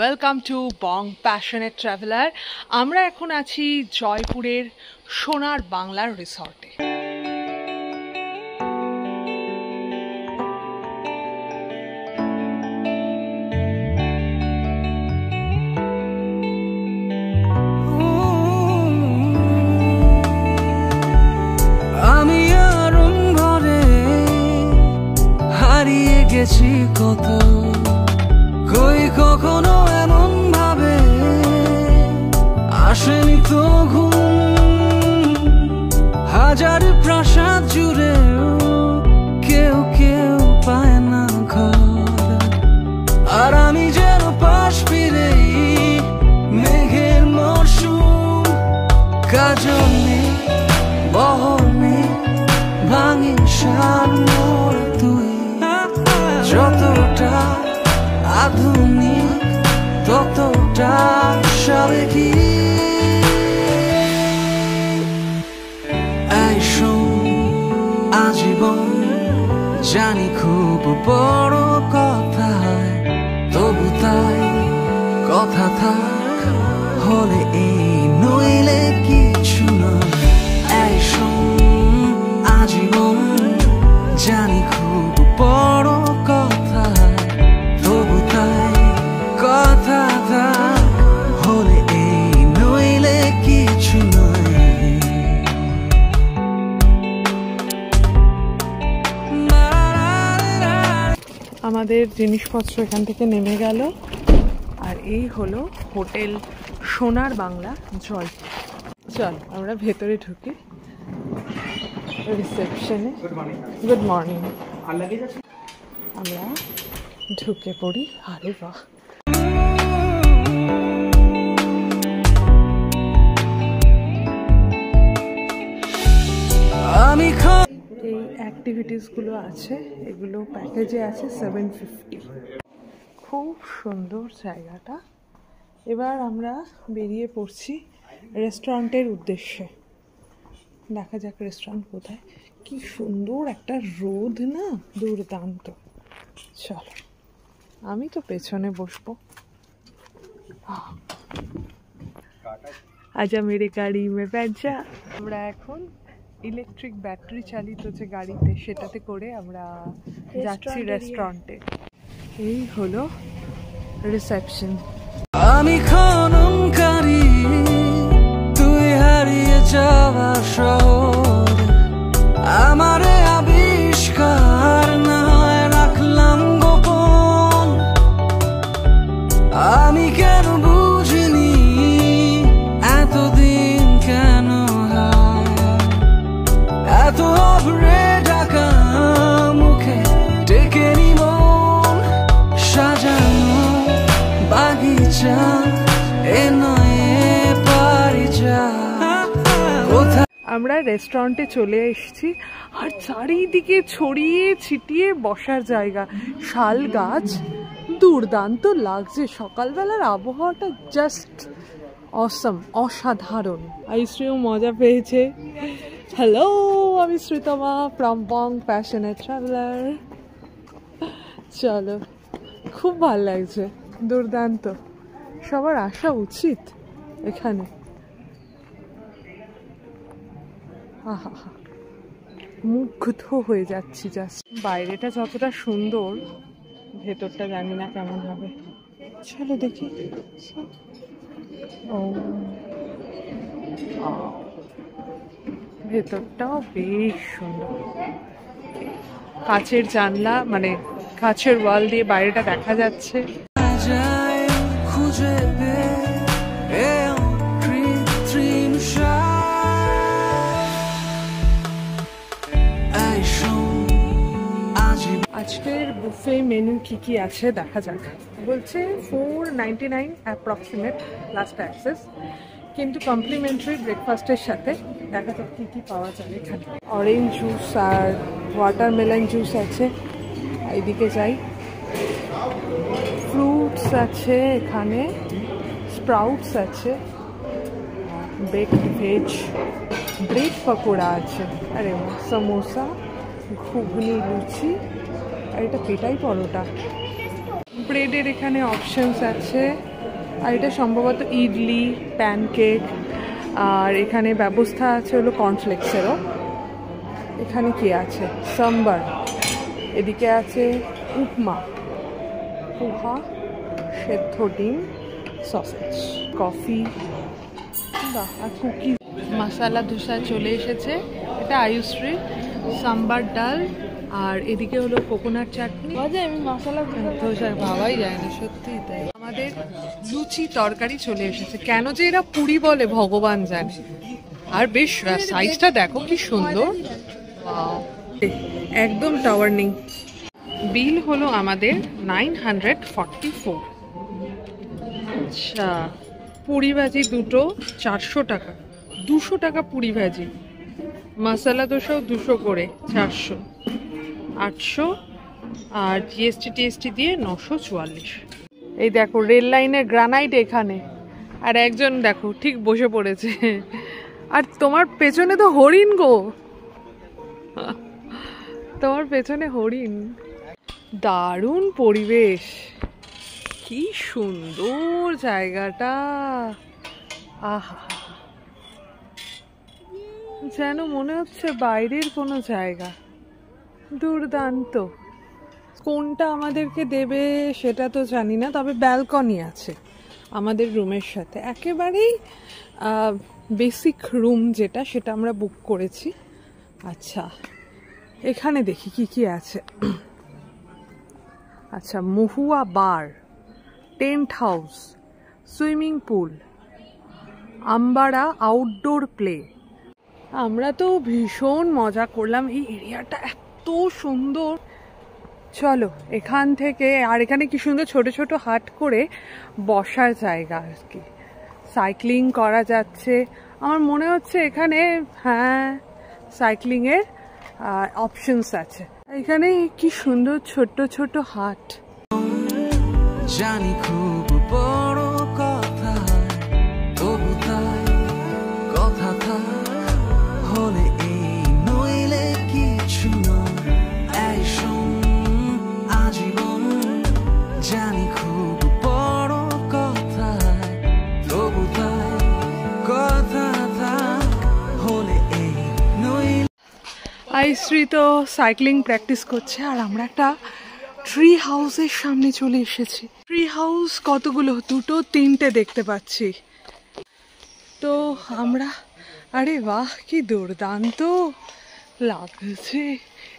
Welcome to Bong passionate traveller. আমরা এখন আছি জয়পুরের সোনার বাংলার রিসর্টে। আমি আরম ঘরে হারিয়ে গেছি কত, কই কখনো এমন ভাবে আসেনি তো ঘুম। হাজার প্রাসাদ জুড়ে কেউ কেউ পায় না ঘর, আর আমি যেন পাশ ফিরেই মেঘের মরশুম। কাজল নেই, বহর নেই, ভাঙি সার মোর তুই। যতটা আধুনিক ততটা সাবেকি। এই শোন আজীবন জানি খুব বড় কথা, তবু তাই কথা থাক হলে এই নইলে কিছু নয়। এই শোন আজীবন জানি খুব বড় কথা, তবু তাই কথা থাক হলে এই নইলে কিছু নয়। আমাদের জিনিসপত্র এখান থেকে নেমে গেল, আর এই হলো হোটেল সোনার বাংলা জয়পুর। চল আমরা ভেতরে ঢুকি রিসেপশনে। Good morning. আমরা ঢুকে পড়ি। আরে বাহ, আমি এই অ্যাক্টিভিটিসগুলো আছে, এগুলো প্যাকেজে আছে 750। খুব সুন্দর জায়গাটা। এবার আমরা বেরিয়ে পড়ছি রেস্টুরেন্টের উদ্দেশ্যে। দেখা যাক রেস্টুরেন্ট কোথায়। কি সুন্দর একটা রোদ না, দুর্দান্ত। চলো, আমি তো পেছনে বসবো। আজা মেরে গাড়ি মে बैठ जा। আমরা এখন ইলেকট্রিক ব্যাটারি চালিত যে গাড়িতে, সেটাতে করে আমরা যাচ্ছি রেস্টুরেন্টে। এই হলো রিসেপশন। আমি খননকারী, তুই হারিয়ে যাওয়া শহর। আমারে আবিষ্কার না হয় রাখলাম গোপন। আমি কেন বুঝিনি এতদিন কেন হয় এত অভরে ঢাকা মুখে টেকেনি মন। সাজানো বাগিচা এ নয় পারি যা। আমরা রেস্টুরেন্টে চলে এসেছি, আর চারিদিকে ছড়িয়ে ছিটিয়ে বসার জায়গা, শাল গাছ, দুর্দান্ত লাগছে। সকালবেলার আবহাওয়াটা জাস্ট অসম, অসাধারণ। আইসক্রিম মজা পেয়েছে। হ্যালো, আমি Sreetama from Bong passionate traveller. চলো, খুব ভালো লাগছে, দুর্দান্ত। সবার আসা উচিত এখানে। আহা, মুগ্ধ হয়ে যাচ্ছি জাস্ট। বাইরেটা যতটা সুন্দর, ভেতরটা জানি না কেমন হবে। চলো দেখি। ও, ভেতরটাও বেশ সুন্দর। কাচের জানলা, মানে কাচের ওয়াল দিয়ে বাইরেটা দেখা যাচ্ছে। খুঁজে আজকের বুফে মেনু কি কি আছে দেখা যাক। বলছে 499 অ্যাপ্রক্সিমেট লাস্ট অ্যাক্সেস, কিন্তু কমপ্লিমেন্টারি ব্রেকফাস্টের সাথে। দেখা যাক কি কি পাওয়া যায় এখানে। অরেঞ্জ জুস আর ওয়াটারমেলন জুস আছে। এইদিকে যাই, ফ্রুটস আছে এখানে, স্প্রাউটস আছে, বেকড ভেজ, ব্রেড পকোড়া আছে, আরে সমোসা, ঘুগনি, লুচি, আর এটা পেটাই পরোটা। ব্রেডের এখানে অপশনস আছে, আর এটা সম্ভবত ইডলি, প্যানকেক, আর এখানে ব্যবস্থা আছে হলো কর্নফ্লেক্সেরও। এখানে কি আছে? সাম্বার, এদিকে আছে উপমা, পোহা, সেদ্ধ ডিম, সসেজ, কফি আর কুকি। মশালা ধোসা চলে এসেছে, এটা আয়ুশ্রী। সাম্বার ডাল, আর এদিকে হলো কোকোনাট চাটনি। আমি মশলা ধোসা ভাবাই যায় না, সত্যিই তাই। আমাদের লুচি তরকারি চলে এসেছে, কেন যে এরা পুরি বলে ভগবান জানে। আর বেশ সাইজটা দেখো কি সুন্দর, একদম টাওয়ার নেই। বিল হলো আমাদের 944। আচ্ছা, পুরি ভাজি দুটো 400 টাকা, 200 টাকা পুরি ভাজি। মশলা দোসাও 200 করে, 400, 800, আর জিএসটি টিএসটি দিয়ে 944। এই দেখো রেল লাইনের গ্রানাইট এখানে, আর একজন দেখো ঠিক বসে পড়েছে। আর তোমার পেছনে তো হরিণ গো, তোমার পেছনে হরিণ। দারুণ পরিবেশ, কি সুন্দর জায়গাটা, আহা, যেন মনে হচ্ছে বাইরের কোনো জায়গা। দুর্দান্ত। কোনটা আমাদেরকে দেবে সেটা তো জানি না, তবে ব্যালকনি আছে আমাদের রুমের সাথে, একেবারেই বেসিক রুম যেটা, সেটা আমরা বুক করেছি। আচ্ছা, এখানে দেখি কি কি আছে। আচ্ছা, Mahua bar, tent house, swimming pool, আম্বারা আউটডোর প্লে। আমরা তো ভীষণ মজা করলাম, এই এরিয়াটা এত সুন্দর। চলো এখান থেকে, আর এখানে কি সুন্দর ছোট ছোট হাট করে বসার জায়গা আর কি, সাইক্লিং করা যাচ্ছে। আমার মনে হচ্ছে এখানে হ্যাঁ সাইক্লিংয়ের অপশনস আছে। এখানে কি সুন্দর ছোট ছোট হাট। জানি খুব বড় কথা, তবু তাই কথা থাক হলে এই নইলে কিছু নয়। এই শোন আজীবন, জানি খুব বড় কথা, তবু তাই কথা থাক হলে এই নইলে। আয়ুশ্রী তো সাইক্লিং প্র্যাকটিস করছে, আর আমরা একটা ট্রি হাউসের সামনে চলে এসেছি। ট্রি হাউস কতগুলো, 2, 3টে দেখতে পাচ্ছি। তো আমরা, আরে বাহ কি দুর্দান্ত লাগছে।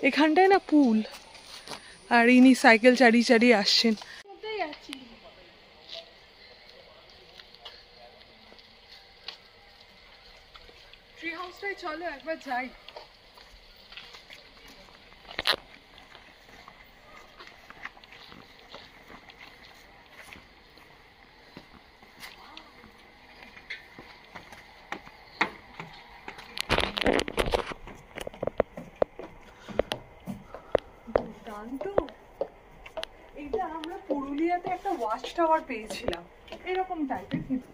এখানটায় না পুল, আর ইনি সাইকেল চালিয়ে চালিয়ে আসছেন। ট্রি হাউসটাই চলো একবার যাই। এইটা আমরা পুরুলিয়াতে একটা ওয়াচ টাওয়ার পেয়েছিলাম, এরকম টাইপের। কিন্তু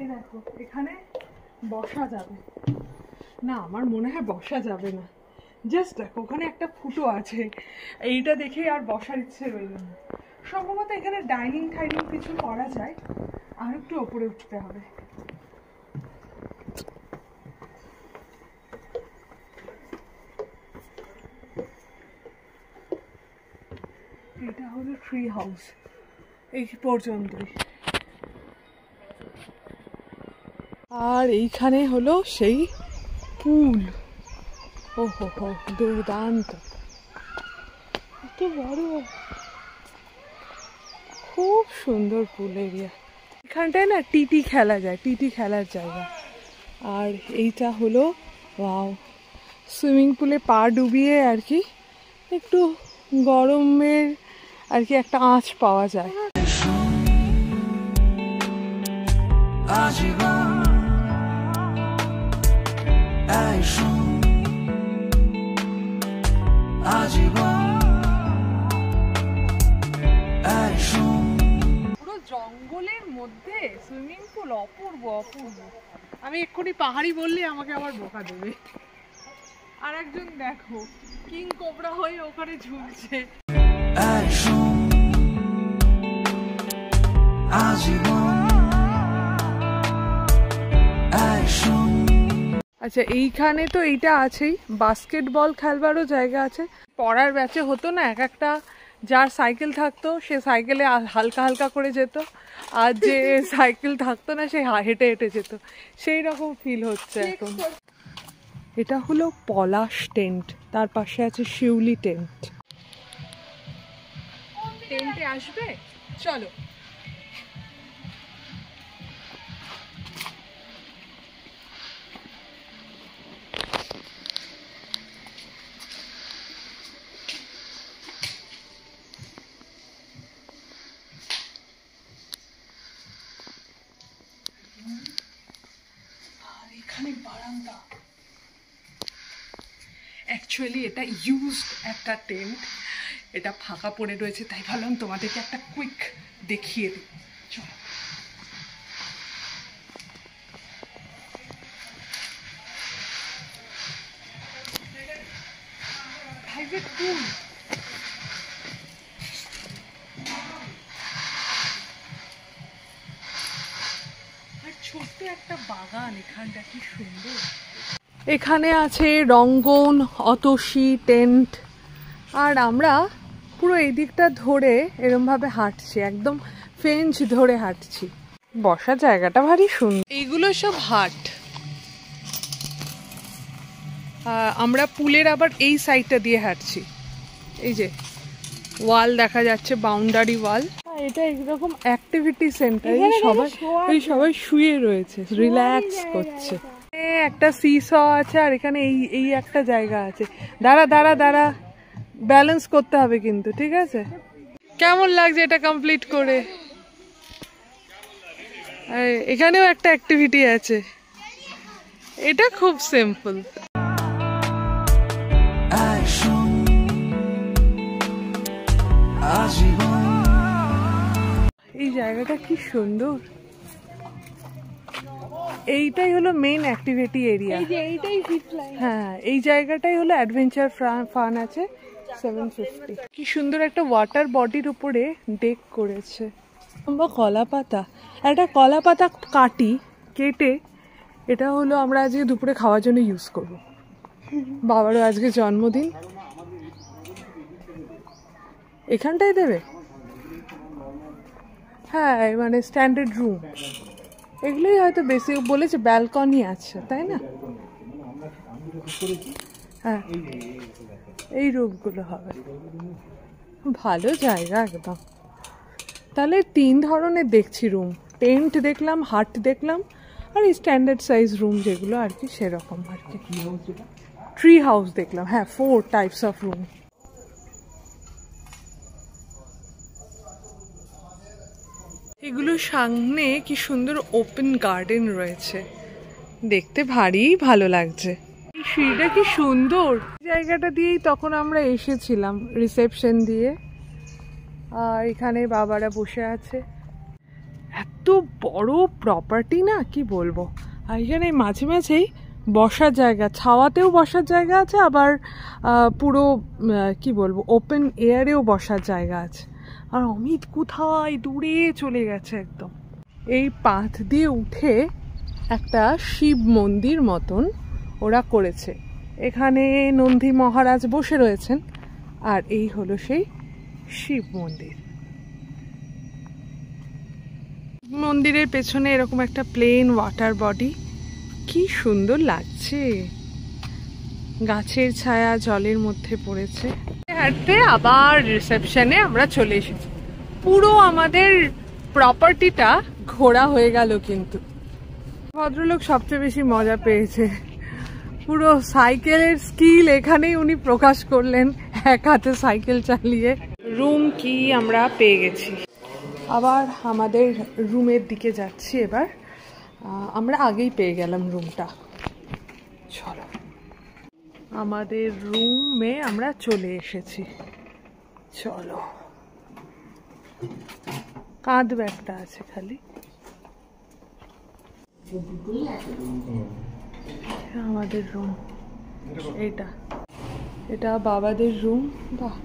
এই দেখো এখানে বসা যাবে না, আমার মনে হয় বসা যাবে না। জাস্ট দেখো ওখানে একটা ফুটো আছে, এইটা দেখে আর বসার ইচ্ছে রইল না। সম্ভবত এখানে ডাইনিং টাইনিং কিছু করা যায়, আর একটু ওপরে উঠতে হবে। এটা হলো ট্রি হাউস, এই পর্যন্তই। আর এইখানে হলো সেই পুল, ও হো হো দুর্দান্ত, এত বড়, খুব সুন্দর পুল এরিয়া। এখানটায় না টিটি খেলা যায়, টিটি খেলার জায়গা। আর এইটা হলো ওয়াও, সুইমিং পুলে পা ডুবিয়ে আর কি একটু গরমের আর কি একটা আঁচ পাওয়া যায়। পুরো জঙ্গলের মধ্যে সুইমিং পুল, অপূর্ব অপূর্ব। আমি এক্ষুনি পাহাড়ি বললে আমাকে আবার বোকা দেবে। আর একজন দেখো কিং কোবরা হয়ে ওখানে ঝুলছে। আচ্ছা এইখানে তো এইটা আছেই, বাস্কেটবল খেলবারও জায়গা আছে। পড়ার ব্যাচে হতো না, এক একটা যার সাইকেল থাকতো সে সাইকেলে হালকা হালকা করে যেত, আর যে সাইকেল থাকতো না সে হেঁটে হেঁটে যেত, সেই রকম ফিল হচ্ছে এখন। এটা হলো পলাশ টেন্ট, তার পাশে আছে শিউলি টেন্ট। টেন্টে আসবে, চলো। এখানে বারান্দা, অ্যাকচুয়ালি এটা ইউজড একটা টেন্ট, এটা ফাঁকা পড়ে রয়েছে, তাই ভাবলাম তোমাদেরকে একটা কুইক দেখিয়ে দিই। চলো। প্রাইভেট পুল, আর ছোট্ট একটা বাগান এখানটা, কি সুন্দর। এখানে আছে রঙ্গন, অতসী টেন্ট, আর আমরা পুরো এই দিকটা ধরে এরমভাবে হাঁটছি, একদম ফেঞ্চ ধরে হাঁটছি। বসার জায়গাটা ভারী সুন্দর। এইগুলো সব হাট। আমরা পুলের আবার এই সাইডটা দিয়ে হাঁটছি, এই যে ওয়াল দেখা যাচ্ছে, বাউন্ডারি ওয়াল। এটা একরকম অ্যাক্টিভিটি সেন্টার, সবাই শুয়ে রয়েছে, রিল্যাক্স করছে। একটা সিস আছে, আর এখানে এই একটা জায়গা আছে। দাঁড়া দাঁড়া দাঁড়া, ব্যালেন্স করতে হবে কিন্তু, ঠিক আছে? কেমন লাগছে এটা কমপ্লিট করে? এখানেও একটা অ্যাক্টিভিটি আছে, এটা খুব সিম্পল। এই জায়গাটা কি সুন্দর। এইটাই হলো মেইন অ্যাক্টিভিটি এরিয়া। হ্যাঁ, এই জায়গাটাই হলো অ্যাডভেঞ্চার ফান আছে। 750। কি সুন্দর একটা ওয়াটার বডির উপরে ডেক করেছে। কলা পাতা, একটা কলা পাতা কেটে এটা হলো আমরা আজকে দুপুরে খাওয়ার জন্য ইউজ করব। বাবারও আজকে জন্মদিন। এখানটাই দেবে? হ্যাঁ, মানে স্ট্যান্ডার্ড রুম এগুলোই হয়তো বেশি বলেছে, ব্যালকনি আছে, তাই না? হ্যাঁ, এই রুমগুলো হবে। ভালো জায়গা একদম। তাহলে 3 ধরনের দেখছি রুম, টেন্ট দেখলাম, হাট দেখলাম, আর এই স্ট্যান্ডার্ড সাইজ রুম যেগুলো আর কি, সেরকম আর কি। ট্রি হাউস দেখলাম, হ্যাঁ, 4 টাইপস অফ রুম। এগুলোর সামনে কি সুন্দর ওপেন গার্ডেন রয়েছে, দেখতে ভারী ভালো লাগছে। এই সিঁড়িটা কি সুন্দর, জায়গাটা দিয়েই তখন আমরা এসেছিলাম রিসেপশন দিয়ে। আর এখানে বাবারা বসে আছে। এত বড় প্রপার্টি না, কি বলবো। আর এখানে মাঝে মাঝেই বসার জায়গা, ছাওয়াতেও বসার জায়গা আছে, আবার পুরো কি বলবো ওপেন এয়ারেও বসার জায়গা আছে। আর অমিত কোথায় দূরে চলে গেছে একদম। এই পাথ দিয়ে উঠে একটা শিব মন্দির মতন ওরা করেছে, এখানে নন্দী মহারাজ বসে রয়েছেন, আর এই হলো সেই শিব মন্দির। মন্দিরের পেছনে এরকম একটা প্লেন ওয়াটার বডি, কি সুন্দর লাগছে, গাছের ছায়া জলের মধ্যে পড়েছে। হাঁটতে আবার রিসেপশনে আমরা চলে এসেছি। পুরো আমাদের প্রপার্টিটা ঘোরা হয়ে গেল, কিন্তু ভদ্রলোক সবচেয়ে বেশি মজা পেয়েছে। পুরো সাইকেলের স্কিল এখানেই উনি প্রকাশ করলেন, এক হাতে সাইকেল চালিয়ে। রুম কি আমরা পেয়ে গেছি। আবার আমাদের রুমের দিকে যাচ্ছি এবার। আমরা আগেই পেয়ে গেলাম রুমটা। চলো, আমাদের রুমে আমরা চলে এসেছি। চলো, কাঁধ ব্যাগটা আছে খালি। আমাদের রুম এটা এটা বাবাদের রুম। বাহ,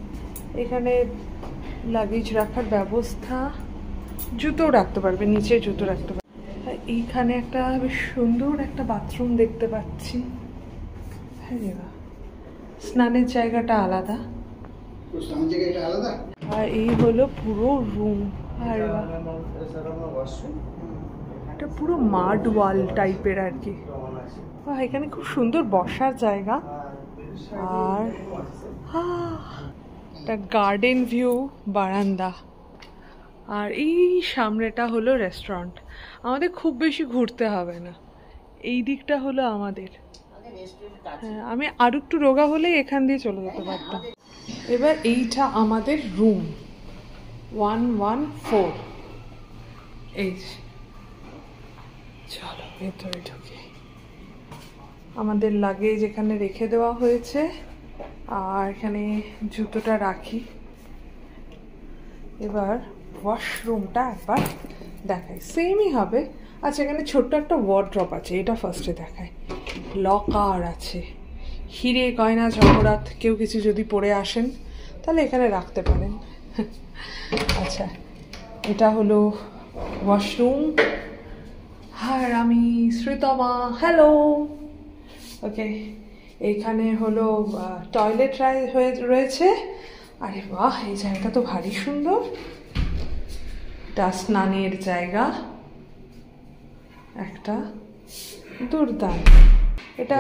এখানে লাগেজ রাখার ব্যবস্থা, জুতো রাখতে পারবে, নিচে জুতো রাখতে পারবে। এইখানে একটা বেশ সুন্দর একটা বাথরুম দেখতে পাচ্ছি। হ্যাঁ, স্নানের জায়গাটা আলাদা, আর এই হলো পুরো রুম। আর এটা পুরো মাড ওয়াল টাইপের আর কি। এখানে খুব সুন্দর বসার জায়গা, আর একটা গার্ডেন ভিউ বারান্দা। আর এই সামনেটা হলো রেস্টুরেন্ট। আমাদের খুব বেশি ঘুরতে হবে না, এই দিকটা হলো আমাদের। হ্যাঁ, আমি আর একটু রোগা হলে এখান দিয়ে চলে যেতে পারতাম। এবার এইটা আমাদের রুম 114। এই চলো ভেতরে ঢুকে। আমাদের লাগেজ এখানে রেখে দেওয়া হয়েছে, আর এখানে জুতোটা রাখি। এবার ওয়াশরুমটা একবার দেখাই, সেমই হবে। আচ্ছা, এখানে ছোট্ট একটা ওয়ার্ড্রপ আছে, এটা ফার্স্টে দেখায়। লকার আছে, হিরে গয়না জহরাত কেউ কিছু যদি পরে আসেন তাহলে এখানে রাখতে পারেন। আচ্ছা, এটা হলো ওয়াশরুম। আর আমি শ্রীতমা, হ্যালো। ওকে, এইখানে হলো টয়লেট রয়েছে। আরে বাহ, এই জায়গাটা তো ভারী সুন্দর। এটা স্নানের জায়গা একটা, দুর্দান্ত। এটা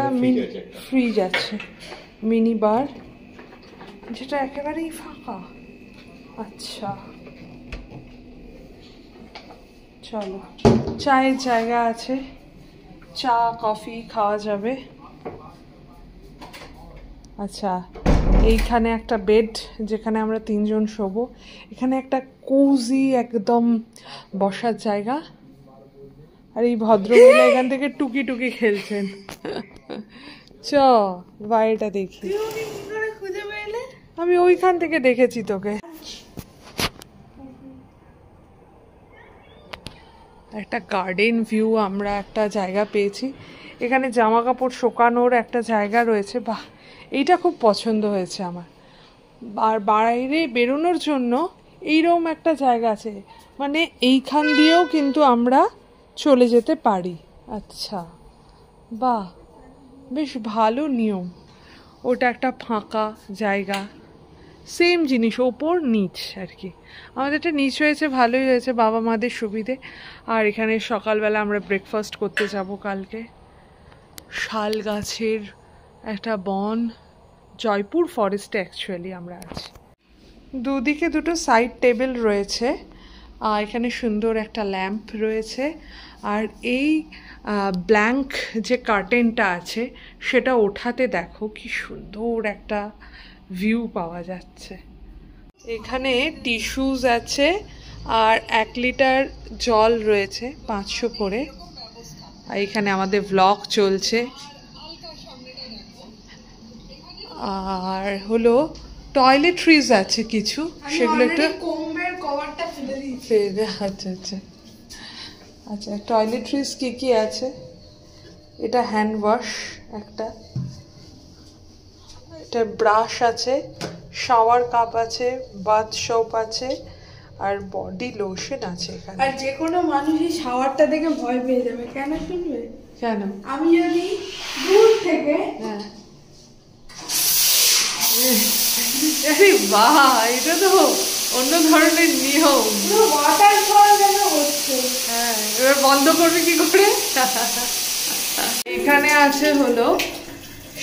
ফ্রিজ আছে, মিনি বার, যেটা একেবারেই ফাঁকা। আচ্ছা চলো, চায়ের জায়গা আছে, চা কফি খাওয়া যাবে। আচ্ছা, এইখানে একটা বেড, যেখানে আমরা 3 জন শোবো। এখানে একটা কোজি একদম বসার জায়গা। আর এই ভদ্রমহিলা এখান থেকে টুকি টুকি খেলছেন। চ বাইরেটা দেখি। আমি ওইখান থেকে দেখেছি তোকে। একটা গার্ডেন ভিউ, আমরা একটা জায়গা পেয়েছি। এখানে জামা কাপড় শোকানোর একটা জায়গা রয়েছে। বাহ, এইটা খুব পছন্দ হয়েছে আমার। আর বাইরে বেরোনোর জন্য এইরকম একটা জায়গা আছে, মানে এইখান দিয়েও কিন্তু আমরা চলে যেতে পারি। আচ্ছা, বাহ, বেশ ভালো নিয়ম। ওটা একটা ফাঁকা জায়গা, সেম জিনিস, ওপর নিচ আর কি। আমাদেরটা নিচ হয়েছে, ভালোই হয়েছে, বাবা মাদের সুবিধে। আর এখানে সকালবেলা আমরা ব্রেকফাস্ট করতে যাব কালকে। শাল গাছের একটা বন, জয়পুর ফরেস্টে অ্যাকচুয়ালি আমরা আছি। দুদিকে দুটো সাইড টেবিল রয়েছে, আর এখানে সুন্দর একটা ল্যাম্প রয়েছে। আর এই ব্ল্যাঙ্ক যে কার্টেনটা আছে সেটা ওঠাতে দেখো কি সুন্দর একটা ভিউ পাওয়া যাচ্ছে। এখানে টিস্যুস আছে, আর 1 লিটার জল রয়েছে 500 করে। আর এখানে আমাদের ভ্লগ চলছে। আর হলো টয়লেট্রিজ আছে কিছু, সেগুলো একটু। আচ্ছা আচ্ছা আচ্ছা, টয়লেট্রিজ কি কি আছে? এটা হ্যান্ড ওয়াশ একটা, এটা ব্রাশ আছে, শাওয়ার কাপ আছে, বাথ সোপ আছে, আর বডি লোশন আছে এখানে। আর যে কোনো মানুষই শাওয়ারটা দেখে ভয় পেয়ে যাবে। কেন শুনবে? কেন? আমি যদি দূর থেকে আরে বাহ, এটা তো অন্য ধরনের নিয়ম। ওয়াটারফল যেন হচ্ছে। হ্যাঁ, এবার বন্ধ করবে কি করে? এখানে আছে হলো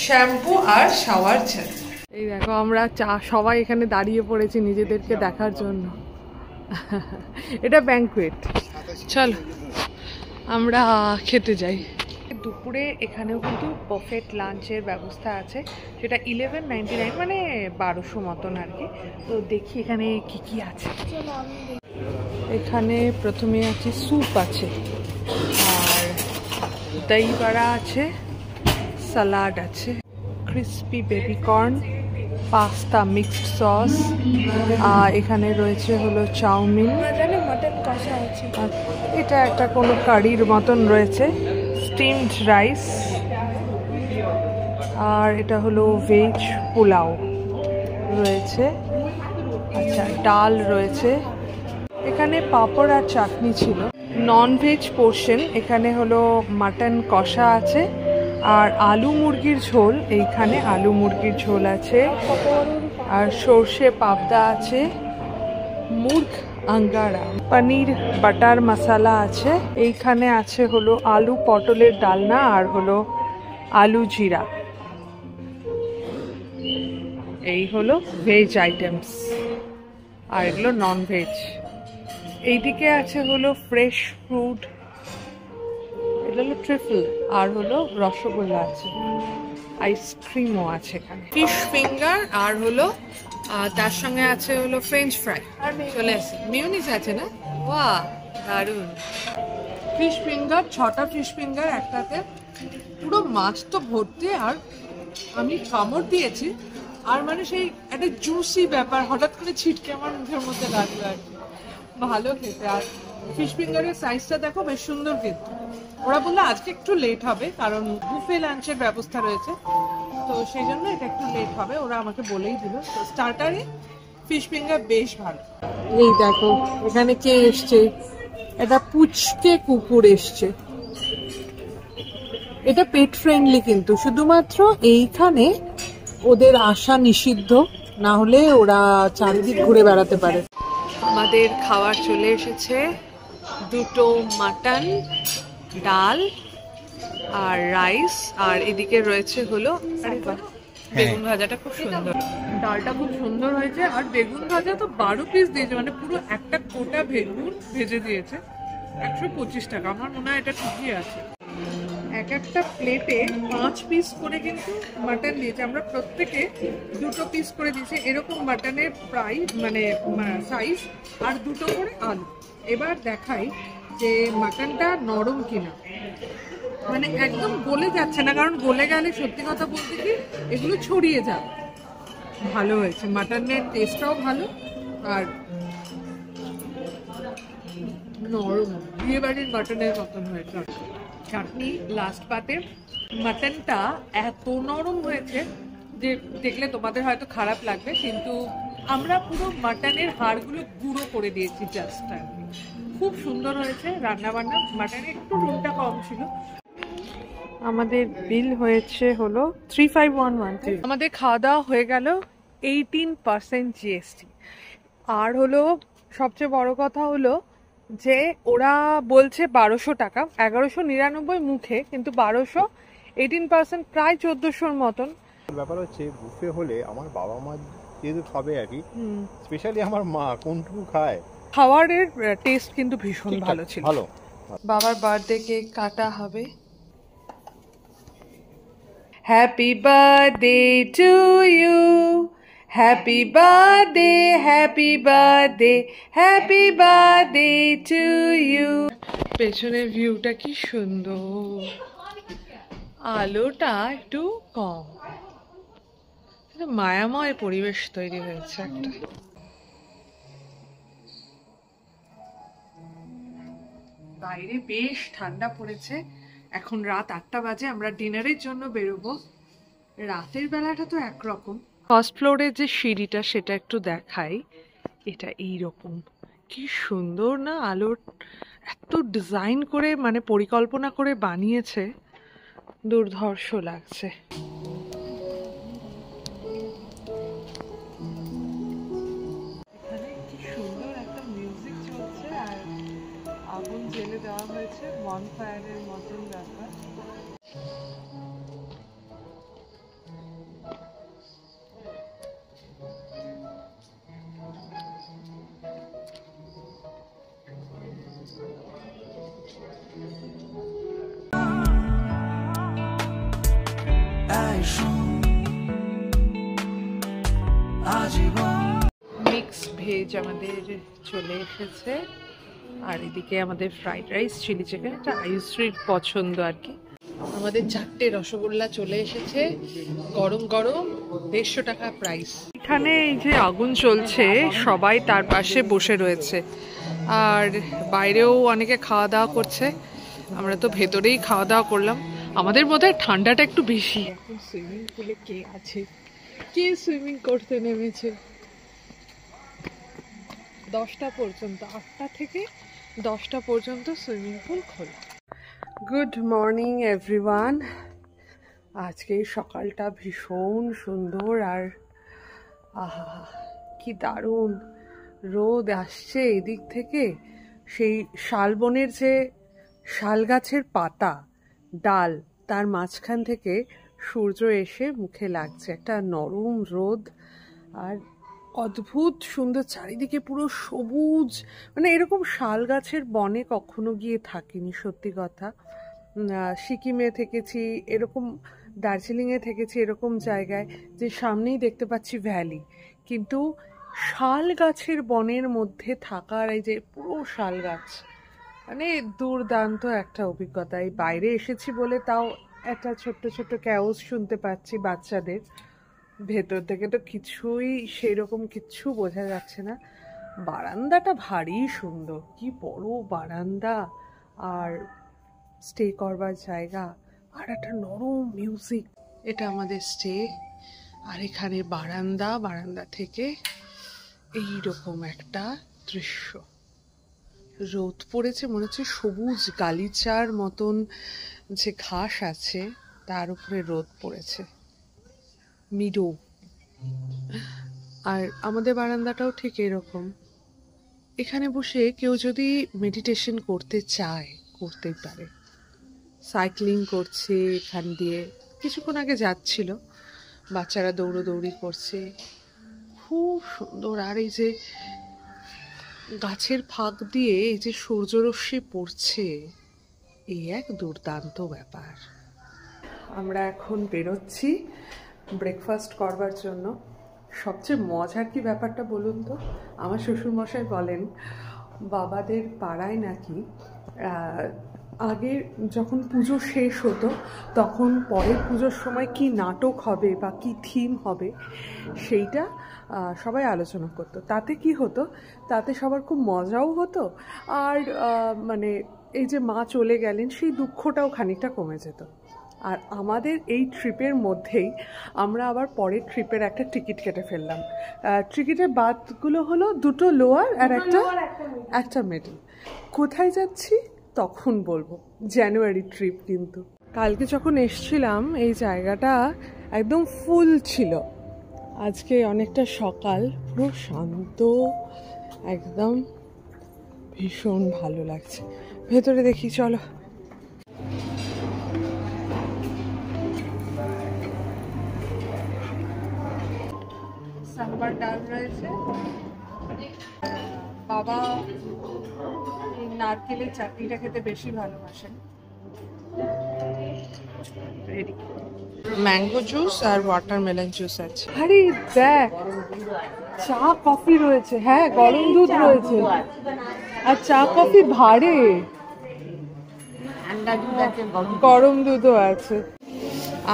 শ্যাম্পু আর শাওয়ার জেল। এই দেখো, আমরা সবাই এখানে দাঁড়িয়ে পড়েছি নিজেদেরকে দেখার জন্য। এটা ব্যাংকুয়েট। চলো আমরা খেতে যাই। দুপুরে এখানেও কিন্তু বাফেট লাঞ্চের ব্যবস্থা আছে, সেটা 1199, মানে 1200 মতন আর কি। তো দেখি এখানে কি কি আছে। এখানে প্রথমে আছে স্যুপ আছে, আর দই বড়া আছে, সালাড আছে, crispy baby corn, pasta mixed sauce, আর এখানে রয়েছে হলো চাউমিন, মটন কষা আছে। এটা একটা কোনো কারির মতন রয়েছে, স্টিমড রাইস, আর এটা হলো ভেজ পোলাও রয়েছে, আচ্ছা ডাল রয়েছে, এখানে পাঁপড় আর চাটনি ছিল। নন ভেজ পোর্শন এখানে হলো মাটন কষা আছে আর আলু মুরগির ঝোল, এইখানে আলু মুরগির ঝোল আছে আর সর্ষে পাবদা আছে, মুর্গ আঙ্গারা, পনির বাটার মশলা আছে, এইখানে আছে হলো আলু পটলের ডালনা আর হলো আলু জিরা। এই হলো ভেজ আইটেমস আর এগুলো নন ভেজ। এইদিকে আছে হলো ফ্রেশ ফ্রুট, এটা হলো ট্রিফল আর হলো রসগোল্লা আছে, আইসক্রিমও আছে এখানে, ফিশ ফিঙ্গার আর হলো তার সঙ্গে আছে হলো ফ্রেঞ্চ ফ্রাই চলে আসে, মিউনিস আছে না, বাহ দারুন। ফিশ ফিঙ্গার 6টা ফিশ ফিঙ্গার একটাতে, পুরো মাছ তো ভর্তি, আর আমি কামড় দিয়েছি আর মানে সেই একটা জুসি ব্যাপার হঠাৎ করে ছিটকে আমার মুখের মধ্যে লাগলো আর কি, ভালো খেতে। আর ফিশ ফিঙ্গারের সাইজটা দেখো বেশ সুন্দর কিন্তু। ওরা বললো আজকে একটু লেট হবে কারণ বুফে লাঞ্চের ব্যবস্থা রয়েছে, তো সেই জন্য এটা একটু লেট হবে, ওরা আমাকে বলেই দিল। তো স্টার্টারে ফিশ ফিঙ্গার বেশ ভালো। এই দেখো এখানে কে এসছে, এটা পুচকে কুকুর এসছে, এটা পেট ফ্রেন্ডলি কিন্তু, শুধুমাত্র এইখানে ওদের আসা নিষিদ্ধ, না হলে ওরা চারিদিক ঘুরে বেড়াতে পারে। আমাদের খাবার চলে এসেছে, 2টো মাটন, ডাল আর রাইস, আর এদিকে রয়েছে হলো বেগুন ভাজাটা খুব সুন্দর, ডালটা খুব সুন্দর হয়েছে, আর বেগুন ভাজা তো 12 পিস দিয়েছে, মানে পুরো একটা কোটা বেগুন ভেজে দিয়েছে, 125 টাকা। আমার মনে হয় এটা ঠিকই আছে। এক একটা প্লেটে 5 পিস করে কিন্তু মাটন দিয়েছে, আমরা প্রত্যেকে 2টো পিস করে দিয়েছি, এরকম মাটনের প্রাইস মানে সাইজ, আর 2টো করে আলু। এবার দেখাই যে মাটনটা নরম কিনা, মানে একদম গলে যাচ্ছে না, কারণ গলে গেলে সত্যি কথা বলতে কি এগুলো ছড়িয়ে যাবে। ভালো হয়েছে, মাটনের টেস্টটাও ভালো আর নরম, বিয়ে বাড়ির মাটনের মতন হয়েছে। চাটনি লাস্ট পাতে, মাটনটা এত নরম হয়েছে যে দেখলে তোমাদের হয়তো খারাপ লাগবে, কিন্তু আমরা পুরো মাটনের হাড়গুলো গুঁড়ো করে দিয়েছি জাস্ট, খুব সুন্দর হয়েছে রান্না বান্না। মাটনে একটু নুনটা কম ছিল। আমাদের বিল হয়েছে হলো 3511। আমাদের খাওয়া দাওয়া হয়ে গেল, 18% জিএসটি। আর হলো সবচেয়ে বড় কথা হলো যে ওরা বলছে 1200 টাকা, 1199 মুখে, কিন্তু 1200, 18% প্রায় 1400-র মতন। ব্যাপার হচ্ছে বুফে হলে আমার বাবা মা যেহেতু খাবে আর কি, স্পেশালি আমার মা কোনটুকু খায়, খাবারের টেস্ট কিন্তু ভীষণ ভালো ছিল। ভালো। বাবার বার্থডে কেক কাটা হবে। Happy birthday to you, happy birthday, happy birthday, happy birthday to you. পেছনের ভিউটা কি সুন্দর, আলোটা একটু কম, মায়াময় পরিবেশ তৈরি হয়েছে একটা। বাইরে বেশ ঠান্ডা পড়েছে, এখন রাত 8টা বাজে, আমরা ডিনারের জন্য বেরোবো। রাতের বেলাটা তো একরকম। ফার্স্ট ফ্লোরের যে সিঁড়িটা সেটা একটু দেখাই, এটা এইরকম, কি সুন্দর না, আলোর এত ডিজাইন করে মানে পরিকল্পনা করে বানিয়েছে, দুর্ধর্ষ লাগছে। এখানে কি সুন্দর একটা মিউজিক চলছে আর আগুন জেলে দেওয়া হয়েছে, বনফায়ারের মতন ব্যাপার। মিক্স ভেজ আমাদের চলে এসেছে, আর এদিকে আমাদের ফ্রাইড রাইস, চিলি চিকেন, এটা আয়ুশ্রীর পছন্দ আর কি। আমাদের 4টে রসগোল্লা চলে এসেছে, গরম গরম, 150 টাকা প্রাইস। এখানে এই যে আগুন চলছে, সবাই তার পাশে বসে রয়েছে, আর বাইরেও অনেকে খাওয়া দাওয়া করছে, আমরা তো ভেতরেই খাওয়া দাওয়া করলাম। আমাদের বোধহয় ঠান্ডাটা একটু বেশি। এখন সুইমিং পুলে কে আছে, কে সুইমিং করতে নেমেছে? 10টা পর্যন্ত, 8টা থেকে 10টা পর্যন্ত সুইমিং পুল খোলা। Good morning everyone. আজকে সকালটা ভীষণ সুন্দর, আর আহা কি দারুণ রোদ আসছে এদিক থেকে। সেই শালবনের যে শাল গাছের পাতা ডাল, তার মাঝখান থেকে সূর্য এসে মুখে লাগছে, একটা নরম রোদ, আর অদ্ভুত সুন্দর চারিদিকে পুরো সবুজ। মানে এরকম শাল গাছের বনে কখনো গিয়ে থাকিনি সত্যি কথা। সিকিমে থেকেছি এরকম, দার্জিলিংয়ে থেকেছি এরকম জায়গায় যে সামনেই দেখতে পাচ্ছি ভ্যালি, কিন্তু শাল গাছের বনের মধ্যে থাকার এই যে পুরো শাল গাছ, মানে দুর্দান্ত একটা অভিজ্ঞতা। এই বাইরে এসেছি বলে তাও একটা ছোট্ট ছোট্ট ক্যাওস শুনতে পাচ্ছি বাচ্চাদের, ভেতর থেকে তো কিছুই সেরকম কিচ্ছু বোঝা যাচ্ছে না। বারান্দাটা ভারী সুন্দর, কি বড় বারান্দা, আর স্টে করবার জায়গা, আর একটা নরম মিউজিক। এটা আমাদের স্টে, আর এখানে বারান্দা, বারান্দা থেকে এইরকম একটা দৃশ্য। রোদ পড়েছে, মনে হচ্ছে সবুজ গালিচার মতন যে ঘাস আছে তার উপরে রোদ পড়েছে, মিডো। আর আমাদের বারান্দাটাও ঠিক এরকম। এখানে বসে কেউ যদি মেডিটেশন করতে চায় করতেই পারে। সাইক্লিং করছে এখান দিয়ে, কিছুক্ষণ আগে যাচ্ছিল, বাচ্চারা দৌড়োদৌড়ি করছে, খুব সুন্দর। আর এই যে গাছের ফাঁক দিয়ে এই যে সূর্যরশ্মি পড়ছে, এই এক দুর্দান্ত ব্যাপার। আমরা এখন বেরোচ্ছি ব্রেকফাস্ট করবার জন্য। সবচেয়ে মজার কি ব্যাপারটা বলুন তো, আমার শ্বশুরমশাই বলেন বাবাদের পাড়ায় নাকি আগে যখন পুজো শেষ হতো তখন পরের পুজোর সময় কি নাটক হবে বা কি থিম হবে সেইটা সবাই আলোচনা করতো। তাতে কি হতো, তাতে সবার খুব মজাও হতো, আর মানে এই যে মা চলে গেলেন সেই দুঃখটাও খানিকটা কমে যেত। আর আমাদের এই ট্রিপের মধ্যেই আমরা আবার পরের ট্রিপের একটা টিকিট কেটে ফেললাম। টিকিটের বাদগুলো হলো 2টো লোয়ার আর একটা মিডল। কোথায় যাচ্ছি তখন বলবো, জানুয়ারি ট্রিপ কিন্তু। কালকে যখন এসছিলাম এই জায়গাটা একদম ফুল ছিল, আজকে অনেকটা সকাল, পুরো শান্ত একদম, ভীষণ ভালো লাগছে। ভেতরে দেখি চলো। সাম্বার ডাল রয়েছে, বাবা নারকেলের চাটনিটা খেতে বেশি ভালোবাসেন। রেডি ম্যাঙ্গো জুস আর ওয়াটারমেলন জুস আছে। আরে দেখ, চা কফি রয়েছে, হ্যাঁ গরম দুধ রয়েছে, আর চা কফি ভাড়ে, গরম দুধও আছে।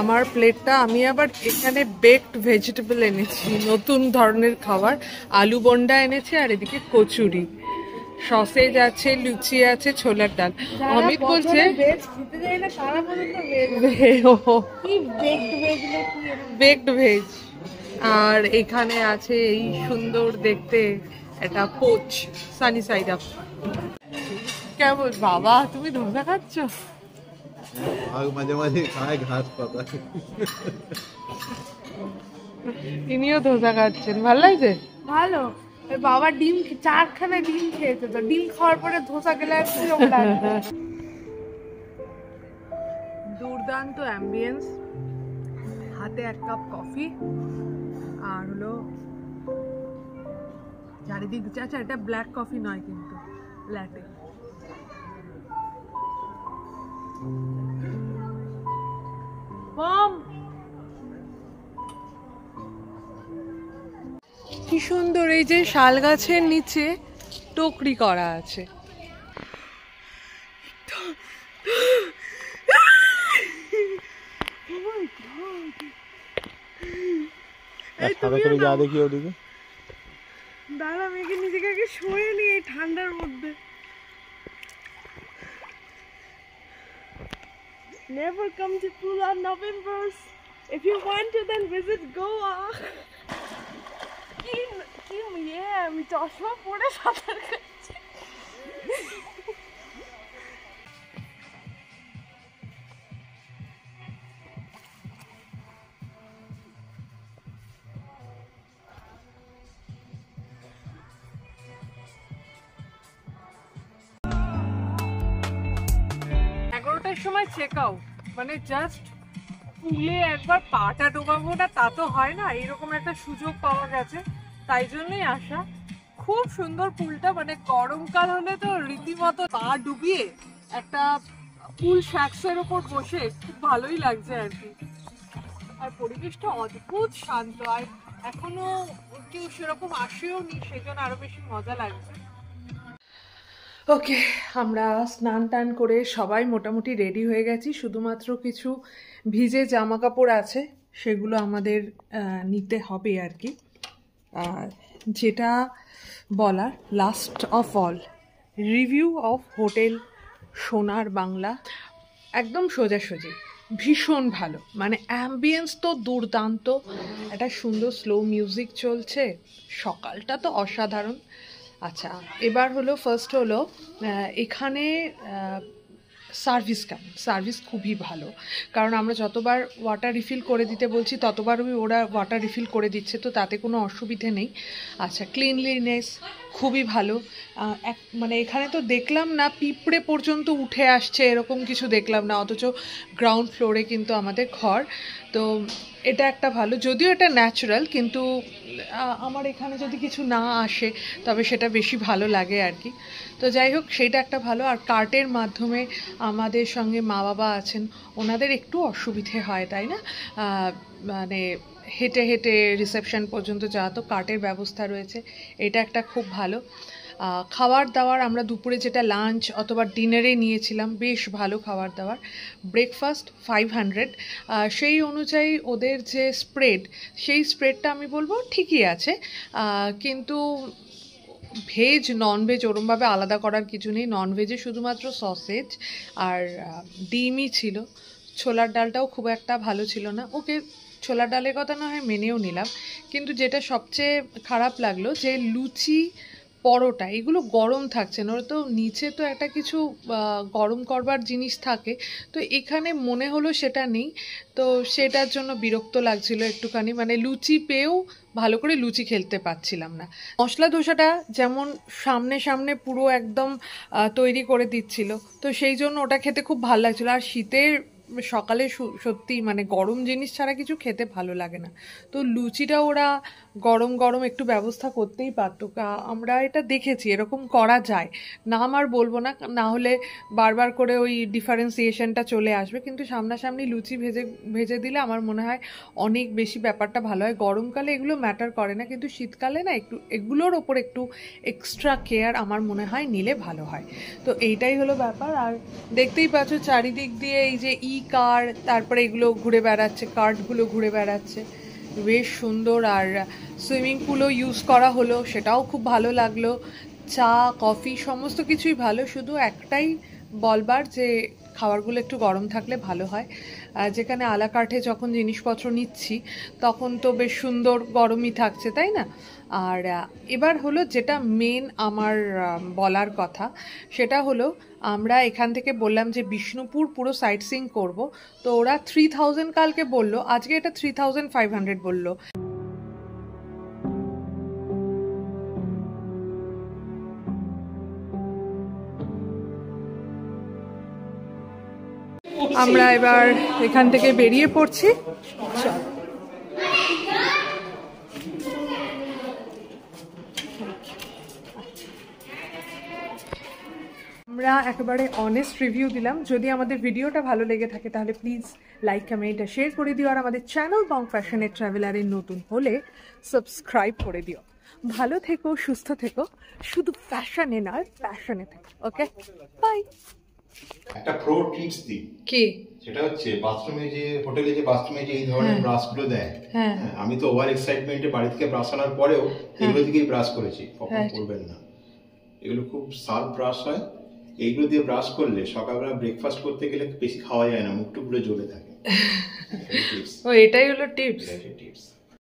আমার প্লেটটা, আমি আবার এখানে বেকড ভেজিটেবল এনেছি, নতুন ধরনের খাবার, আলু বন্ডা এনেছি, আর এদিকে কচুরি, সসেজ আছে, লুচি আছে, ছোলার ডাল। অমিত বলছে বেকড ভেজ। আর এখানে আছে এই সুন্দর দেখতে একটা পোচ, সানি সাইড আপ। কেমন বাবা, তুমি ধোসা খাচ্ছ? মাঝে মাঝে খায় ঘাস পাতা। তিনিও ধোসা খাচ্ছেন, ভালো লাগছে? ভালো। বাবা ডিম 4খানা ডিম খেয়েছে, তো ডিম খাওয়ার পরে ধোসা খেলে কিরকম লাগবে? দুর্দান্ত অ্যাম্বিয়েন্স, হাতে 1 কাপ কফি, আর হলো চারিদিক। আচ্ছা, এটা ব্ল্যাক কফি নয় কিন্তু ল্যাটে। কি সুন্দর, এই যে শাল গাছের নিচে টোকরি করা আছে। যা দেখি ওদিকে, দাঁড়া মেয়েকে নিজেকে আগে শোয়ে নি এই ঠান্ডার মধ্যে। never come to Pula Novembers. If you want to, then visit Goa. আমি চশমা পরে সাঁতার কাটছি। সময় চেক আউট, মানে জাস্ট পুলে একবার পাটা ডোবাবো না তা তো হয় না, এরকম একটা সুযোগ পাওয়া গেছে, তাই জন্যই আসা। খুব সুন্দর পুলটা, মানে গরমকাল হলে তো রীতিমতো পা ডুবিয়ে একটা পুল শ্যাক্সের ওপর বসে খুব ভালোই লাগছে আর কি। আর পরিবেশটা অদ্ভুত শান্ত, আর এখনো কেউ সেরকম আসেও নি, সেজন্য আরো বেশি মজা লাগছে। ওকে, আমরা স্নান টান করে সবাই মোটামুটি রেডি হয়ে গেছি, শুধুমাত্র কিছু ভিজে জামা কাপড় আছে, সেগুলো আমাদের নিতে হবে আর কি। আর যেটা বলার, last of all, review of hotel সোনার বাংলা একদম সোজাসুজি, ভীষণ ভালো, মানে অ্যাম্বিয়েন্স তো দুর্দান্ত, একটা সুন্দর স্লো মিউজিক চলছে, সকালটা তো অসাধারণ। আচ্ছা, এবার হলো ফার্স্ট হলো এখানে সার্ভিস খুবই ভালো, কারণ আমরা যতবার ওয়াটার রিফিল করে দিতে বলছি ততবারই ওরা ওয়াটার রিফিল করে দিচ্ছে, তো তাতে কোনো অসুবিধে নেই। আচ্ছা, ক্লিনলিনেস খুবই ভালো, মানে এখানে তো দেখলাম না পিঁপড়ে পর্যন্ত উঠে আসছে, এরকম কিছু দেখলাম না, অথচ গ্রাউন্ড ফ্লোরে কিন্তু আমাদের ঘর, তো এটা একটা ভালো, যদিও এটা ন্যাচারাল, কিন্তু আমার এখানে যদি কিছু না আসে তবে সেটা বেশি ভালো লাগে আর কি। তো যাই হোক, সেইটা একটা ভালো। আর কার্টের মাধ্যমে আমাদের সঙ্গে মা বাবা আছেন, ওনাদের একটু অসুবিধে হয়, তাই না, মানে হেঁটে হেঁটে রিসেপশন পর্যন্ত যাওয়া, তো কার্টের ব্যবস্থা রয়েছে, এটা একটা খুব ভালো। খাবার দাবার আমরা দুপুরে যেটা লাঞ্চ অথবা ডিনারে নিয়েছিলাম, বেশ ভালো খাবার দাবার। ব্রেকফাস্ট 500, সেই অনুযায়ী ওদের যে স্প্রেড, সেই স্প্রেডটা আমি বলবো ঠিকই আছে, কিন্তু ভেজ ননভেজ ওরমভাবে আলাদা করার কিছু নেই, ননভেজে শুধুমাত্র সসেজ আর ডিমই ছিল। ছোলার ডালটাও খুব একটা ভালো ছিল না, ওকে ছোলার ডালের কথা না হয় মেনেও নিলাম, কিন্তু যেটা সবচেয়ে খারাপ লাগলো যে লুচি পরোটা এগুলো গরম থাকছে না, ওরা তো নিচে তো একটা কিছু গরম করবার জিনিস থাকে, তো এখানে মনে হলো সেটা নেই, তো সেটার জন্য বিরক্ত লাগছিল একটুখানি, মানে লুচি পেয়েও ভালো করে লুচি খেলতে পারছিলাম না। মশলা ধোসাটা যেমন সামনে সামনে পুরো একদম তৈরি করে দিচ্ছিল, তো সেই জন্য ওটা খেতে খুব ভালো লাগছিলো। আর শীতের সকালে সত্যি মানে গরম জিনিস ছাড়া কিছু খেতে ভালো লাগে না, তো লুচিটা ওরা গরম গরম একটু ব্যবস্থা করতেই পারতো, আমরা এটা দেখেছি এরকম করা যায় না, আমার বলবো না, না হলে বারবার করে ওই ডিফারেন্সিয়েশনটা চলে আসবে, কিন্তু সামনাসামনি লুচি ভেজে দিলে আমার মনে হয় অনেক বেশি ব্যাপারটা ভালো হয়। গরমকালে এগুলো ম্যাটার করে না, কিন্তু শীতকালে না একটু এগুলোর ওপর একটু এক্সট্রা কেয়ার আমার মনে হয় নিলে ভালো হয়, তো এইটাই হলো ব্যাপার। আর দেখতেই পাচ্ছ চারিদিক দিয়ে এই যে কার, তারপরে এগুলো ঘুরে বেড়াচ্ছে, কার্টগুলো ঘুরে বেড়াচ্ছে, বেশ সুন্দর। আর সুইমিং পুলও ইউজ করা হলো, সেটাও খুব ভালো লাগলো, চা কফি সমস্ত কিছুই ভালো, শুধু একটাই বলবার যে খাবারগুলো একটু গরম থাকলে ভালো হয়। যেখানে আলা কার্টে যখন জিনিসপত্র নিচ্ছি তখন তো বেশ সুন্দর গরমই থাকছে, তাই না। আর এবার হলো যেটা মেন আমার বলার কথা, সেটা হলো আমরা এখান থেকে বললাম যে বিষ্ণুপুর পুরো সাইট সিইং করবো, তো ওরা 3000 কালকে বললো, আজকে এটা 3500 বললো। আমরা এবার এখান থেকে বেরিয়ে পড়ছি। আমরা একেবারে অনেস্ট রিভিউ দিলাম, যদি আমাদের ভিডিওটা ভালো লেগে থাকে তাহলে প্লিজ লাইক কমেন্ট আর শেয়ার করে দিও, আর আমাদের চ্যানেল বং ফ্যাশনের ট্রাভেলারে নতুন হলে সাবস্ক্রাইব করে দিও। ভালো থেকো, সুস্থ থেকো, শুধু ফ্যাশনে নয় প্যাশনে থেকো। ওকে, বাই। একটা প্রো টিপস দিই, কি সেটা হচ্ছে বাথরুমে যে হোটেলে যে বাথরুমে যে এই ধরনের ব্রাশগুলো দেয়, আমি তো ওভার এক্সাইটমেন্টে বাড়ি থেকে ব্রাশ আনার পরেও এগুলো দিকেই ব্রাশ করেছি, কখনো করবেন না, এগুলো খুব শার্প ব্রাশ হয়, এইগুলো দিয়ে ব্রাশ করলে সকালবেলা ব্রেকফাস্ট করতে গেলে বেশি খাওয়া যায় না, মুখটুক পুরো জ্বলে থাকে। ও এটাই হলো টিপস। টিপস।